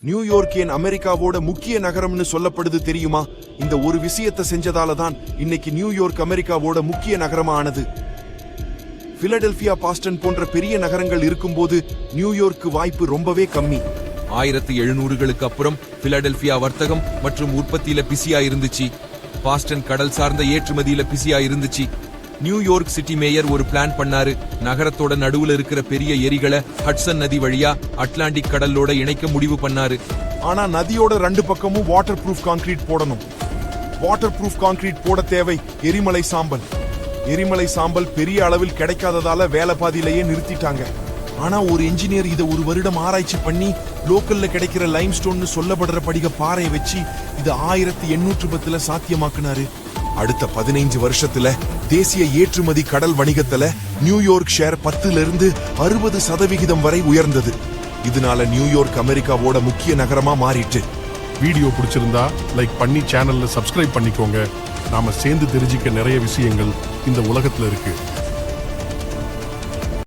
New York ஏன் அமெரிக்காவோட முக்கிய நகரம்னு சொல்லப்படுது தெரியுமா? இந்த ஒரு விஷயத்தை செஞ்சதால தான் இன்னைக்கு நியூயார்க் அமெரிக்காவோட முக்கிய நகரமா ஆனது. பிலடெல்பியா, பாஸ்டன் போன்ற பெரிய நகரங்கள் இருக்கும்போது நியூயார்க்கு வாய்ப்பு ரொம்பவே கம்மி. 1700களுக்கு அப்புறம் பிலடெல்பியா வர்த்தகம் மற்றும் உற்பத்தியில பிஸியா இருந்துச்சு. பாஸ்டன் கடல் சார்ந்த ஏற்றுமதியில பிஸியா இருந்துச்சு. நியூயார்க் சிட்டி மேயர் ஒரு பிளான் பண்ணாரு. நகரத்தோட நடுவுல இருக்கிற பெரிய எரிகளை ஹட்சன் நதி வழியா அட்லாண்டிக் கடலோட இணைக்க முடிவு பண்ணாரு. ஆனா நதியோட 2 பக்கமும் வாட்டர் ப்ரூஃப் கான்கிரீட் போடணும். வாட்டர் ப்ரூஃப் கான்கிரீட் போட தேவை எரிமலை சாம்பல். எரிமலை சாம்பல் பெரிய அளவில் கிடைக்காததால வேலை பாதியிலேயே நிறுத்திட்டாங்க. ஆனா ஒரு இன்ஜினியர் இதை 1 வருடம் ஆராய்ச்சி பண்ணி லோக்கல்ல கிடைக்கிற லைம்ஸ்டோன் சொல்லப்படுற படிக பாறையை வச்சு இது 1810ல சாத்தியமாக்குனாரு. அடுத்த 15 வருஷத்துல தேசிய ஏற்றுமதி கடல் வணிகத்துல நியூயார்க் ஷேர் 10லிருந்து 60% வரை உயர்ந்தது. இதனால நியூயார்க் அமெரிக்காவோட முக்கிய நகரமா மாறிட்டு. வீடியோ பிடிச்சிருந்தா லைக் பண்ணி சேனல்ல சப்ஸ்கிரைப் பண்ணிக்கோங்க. நாம சேர்ந்து தெரிஞ்சுக்க நிறைய விஷயங்கள் இந்த உலகத்துல இருக்கு.